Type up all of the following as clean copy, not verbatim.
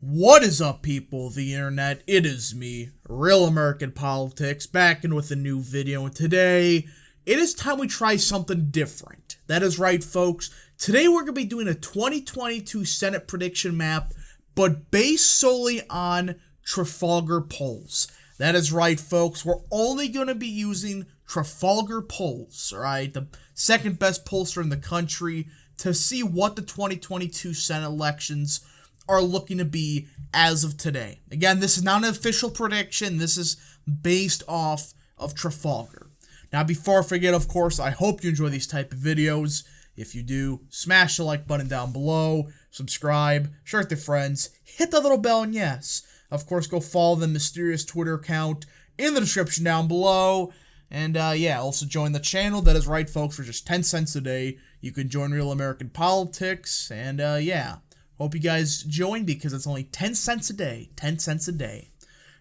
What is up, people of the internet? It is me, Real American Politics, back in with a new video, and today, it is time we try something different. That is right, folks. Today we're going to be doing a 2022 Senate prediction map, but based solely on Trafalgar polls. That is right, folks. We're only going to be using Trafalgar polls, alright? The second best pollster in the country, to see what the 2022 Senate elections are looking to be as of today. Again, this is not an official prediction. This is based off of Trafalgar. Now, before I forget, of course, I hope you enjoy these type of videos. If you do, smash the like button down below, subscribe, share with your friends, hit the little bell, and yes, of course, go follow the mysterious Twitter account in the description down below. And yeah, also join the channel. That is right, folks, for just 10 cents a day. You can join Real American Politics, and yeah. Hope you guys join because it's only 10 cents a day. 10 cents a day.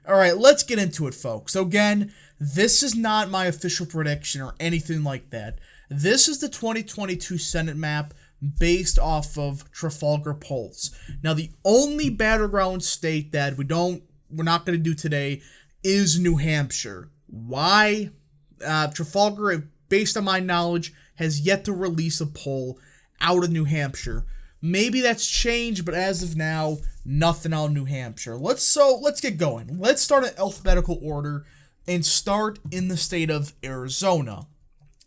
Alright, let's get into it, folks. So again, this is not my official prediction or anything like that. This is the 2022 Senate map based off of Trafalgar polls. Now, the only battleground state that we're not going to do today is New Hampshire. Why? Trafalgar, based on my knowledge, has yet to release a poll out of New Hampshire. Maybe that's changed, but as of now, nothing out of New Hampshire. Let's get going. Let's start in alphabetical order and start in the state of Arizona.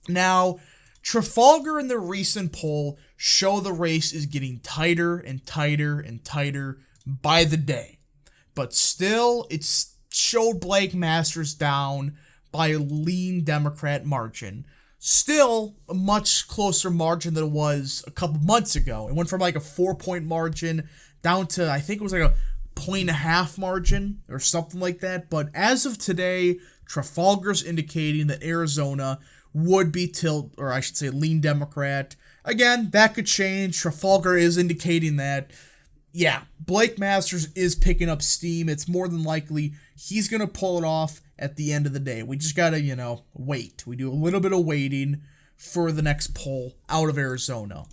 Now, Trafalgar in the recent poll show the race is getting tighter and tighter and tighter by the day. But still, it showed Blake Masters down by a lean Democrat margin. Still a much closer margin than it was a couple months ago. It went from like a 4-point margin down to, I think it was like a 1.5 margin or something like that. But as of today, Trafalgar's indicating that Arizona would be lean Democrat. Again, that could change. Trafalgar is indicating that, yeah, Blake Masters is picking up steam. It's more than likely he's going to pull it off at the end of the day. We just gotta, wait. We do a little bit of waiting for the next poll out of Arizona.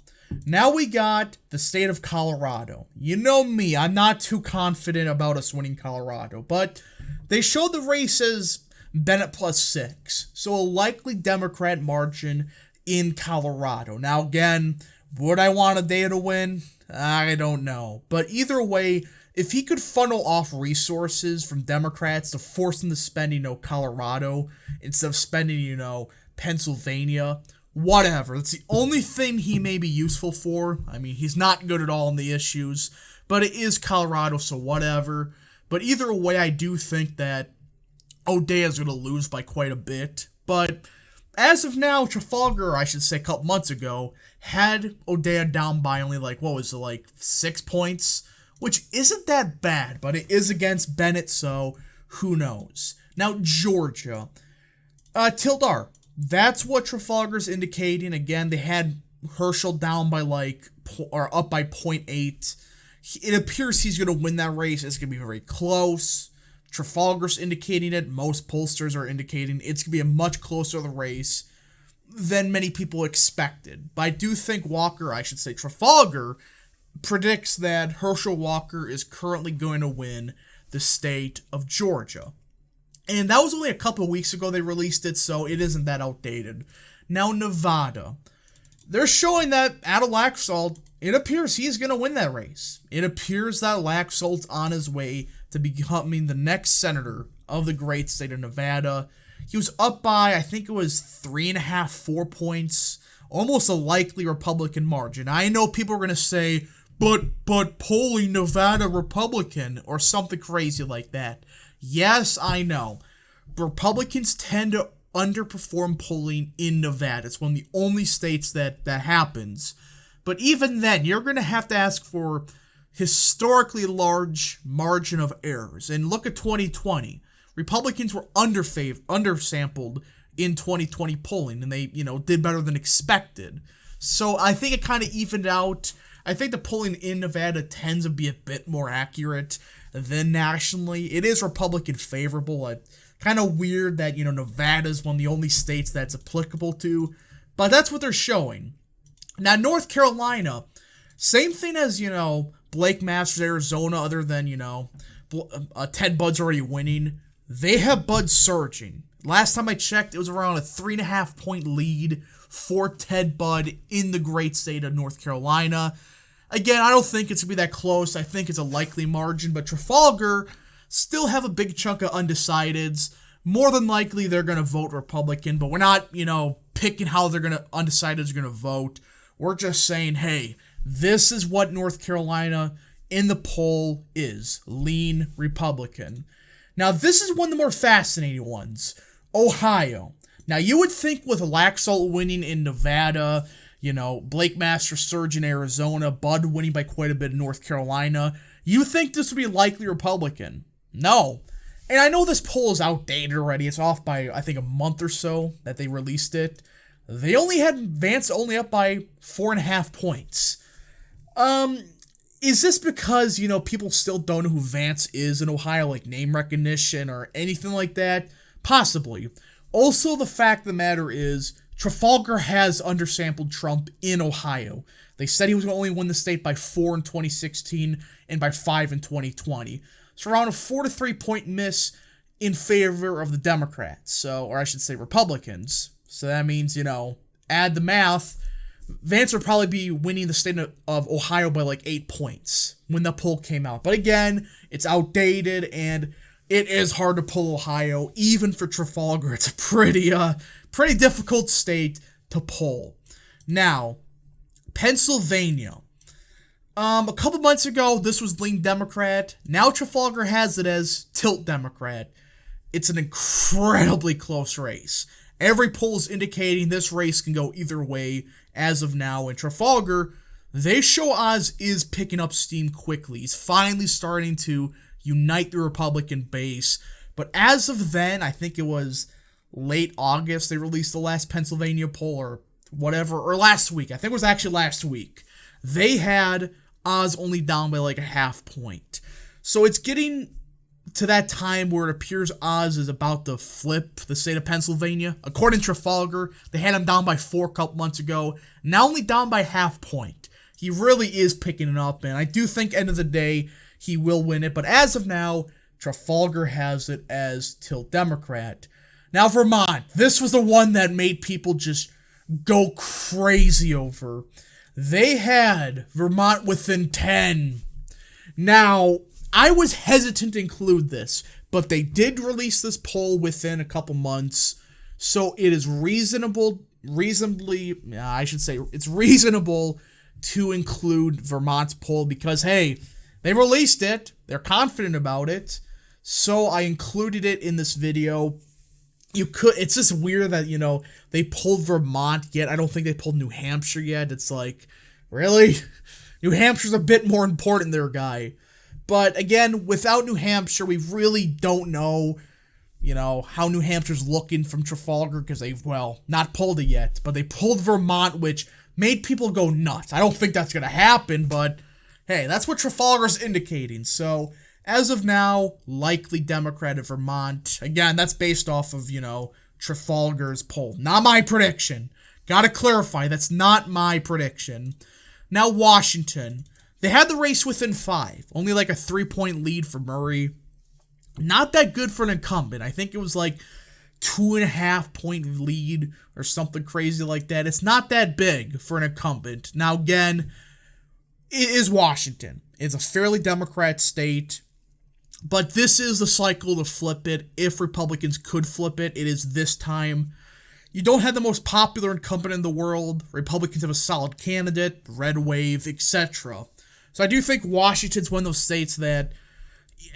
Now we got the state of Colorado. You know me, I'm not too confident about us winning Colorado, but they showed the race as Bennett +6, so a likely Democrat margin in Colorado. Now again, would I want O'Dea to win? I don't know. But either way, if he could funnel off resources from Democrats to force them to spend, Colorado instead of spending, Pennsylvania, whatever. That's the only thing he may be useful for. I mean, he's not good at all in the issues, but it is Colorado, so whatever. But either way, I do think that O'Dea is going to lose by quite a bit. But as of now, Trafalgar, I should say a couple months ago, had O'Dea down by only 6 points, which isn't that bad, but it is against Bennett, so who knows. Now, Georgia. Tildar. That's what Trafalgar's indicating. Again, they had Herschel down by up by 0.8. It appears he's going to win that race. It's going to be very close. Trafalgar's indicating it. Most pollsters are indicating it's going to be a much closer race than many people expected. But I do think Trafalgar predicts that Herschel Walker is currently going to win the state of Georgia. And that was only a couple of weeks ago they released it, so it isn't that outdated. Now, Nevada. They're showing that Adam Laxalt, it appears he's going to win that race. It appears that Laxalt's on his way to becoming the next senator of the great state of Nevada. He was up by, I think it was 3.5, 4 points. Almost a likely Republican margin. I know people are going to say, but polling Nevada Republican or something crazy like that. Yes, I know. Republicans tend to underperform polling in Nevada. It's one of the only states that happens. But even then, you're going to have to ask for historically large margin of errors. And look at 2020. Republicans were undersampled in 2020 polling, and they, did better than expected. So I think it kind of evened out. I think the polling in Nevada tends to be a bit more accurate than nationally. It is Republican favorable. Kind of weird that, Nevada is one of the only states that's applicable to, but that's what they're showing. Now, North Carolina, same thing as, Blake Masters, Arizona, other than, Ted Budd's already winning, they have Bud surging. Last time I checked, it was around a 3.5 point lead for Ted Budd in the great state of North Carolina. Again, I don't think it's going to be that close. I think it's a likely margin, but Trafalgar still have a big chunk of undecideds. More than likely, they're going to vote Republican, but we're not, picking how undecideds are going to vote. We're just saying, hey, this is what North Carolina in the poll is. Lean Republican. Now, this is one of the more fascinating ones. Ohio. Now, you would think with Laxalt winning in Nevada, Blake Masters surge in Arizona, Bud winning by quite a bit in North Carolina, you think this would be likely Republican. No. And I know this poll is outdated already. It's off by, I think, a month or so that they released it. They only had Vance only up by 4.5 points. Is this because, people still don't know who Vance is in Ohio, like name recognition or anything like that? Possibly. Also, the fact of the matter is, Trafalgar has undersampled Trump in Ohio. They said he was going to only win the state by 4 in 2016 and by 5 in 2020. So around a 4 to 3 point miss in favor of the Democrats, or I should say Republicans. So that means, add the math, Vance would probably be winning the state of Ohio by like 8 points when the poll came out. But again, it's outdated and it is hard to pull Ohio. Even for Trafalgar, it's a pretty difficult state to pull. Now, Pennsylvania. A couple months ago, this was lean Democrat. Now Trafalgar has it as tilt Democrat. It's an incredibly close race. Every poll is indicating this race can go either way as of now. And Trafalgar, they show Oz is picking up steam quickly. He's finally starting to unite the Republican base. But as of then, I think it was late August, they released the last Pennsylvania poll or whatever, or last week. I think it was actually last week. They had Oz only down by like a half point. So it's getting to that time where it appears Oz is about to flip the state of Pennsylvania. According to Trafalgar, they had him down by 4 a couple months ago. Now only down by half point. He really is picking it up, and I do think end of the day he will win it. But as of now, Trafalgar has it as tilt Democrat. Now Vermont, this was the one that made people just go crazy over. They had Vermont within 10. Now, I was hesitant to include this, but they did release this poll within a couple months, so it is reasonable to include Vermont's poll because, hey, they released it, they're confident about it, so I included it in this video. It's just weird that, they pulled Vermont yet. I don't think they pulled New Hampshire yet. It's like, really? New Hampshire's a bit more important there, guy. But again, without New Hampshire, we really don't know, how New Hampshire's looking from Trafalgar because they've, not pulled it yet. But they pulled Vermont, which made people go nuts. I don't think that's going to happen, but hey, that's what Trafalgar's indicating. So, as of now, likely Democrat of Vermont. Again, that's based off of, Trafalgar's poll. Not my prediction. Gotta clarify, that's not my prediction. Now, Washington. They had the race within 5. Only like a 3-point lead for Murray. Not that good for an incumbent. I think it was like 2.5 point lead or something crazy like that. It's not that big for an incumbent. Now, again, it is Washington. It's a fairly Democrat state. But this is the cycle to flip it. If Republicans could flip it, it is this time. You don't have the most popular incumbent in the world. Republicans have a solid candidate, red wave, etc. So I do think Washington's one of those states that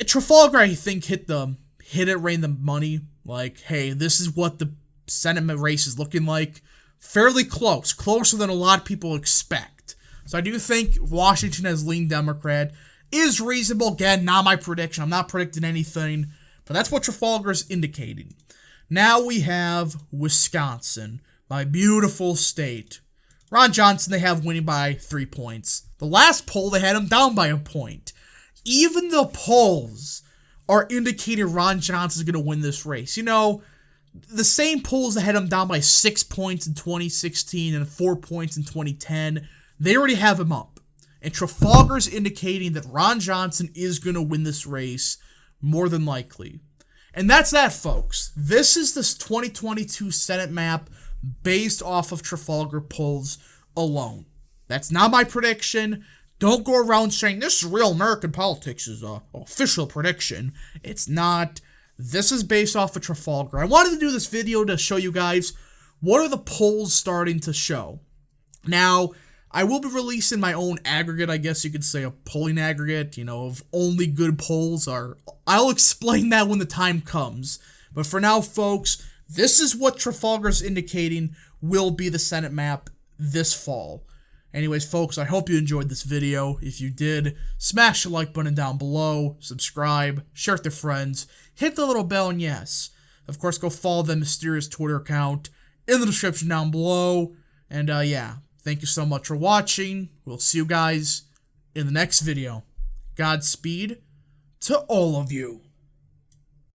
Trafalgar, I think, hit it right in the money. Like, hey, this is what the Senate race is looking like. Fairly close. Closer than a lot of people expect. So I do think Washington as lean Democrat is reasonable. Again, not my prediction. I'm not predicting anything. But that's what Trafalgar's indicating. Now we have Wisconsin, my beautiful state. Ron Johnson, they have winning by 3 points. The last poll, they had him down by a point. Even the polls are indicating Ron Johnson's going to win this race. The same polls that had him down by 6 points in 2016 and 4 points in 2010, they already have him up. and Trafalgar's indicating that Ron Johnson is going to win this race, more than likely. And that's that, folks. This is this 2022 Senate map based off of Trafalgar polls alone. That's not my prediction. Don't go around saying this is real American politics is a official prediction. It's not. This is based off of Trafalgar. I wanted to do this video to show you guys what are the polls starting to show. Now, I will be releasing my own aggregate, I guess you could say, a polling aggregate, of only good polls. I'll explain that when the time comes. But for now, folks, this is what Trafalgar's indicating will be the Senate map this fall. Anyways, folks, I hope you enjoyed this video. If you did, smash the like button down below, subscribe, share with your friends, hit the little bell, and yes, of course, go follow the mysterious Twitter account in the description down below. And yeah, thank you so much for watching. We'll see you guys in the next video. Godspeed to all of you.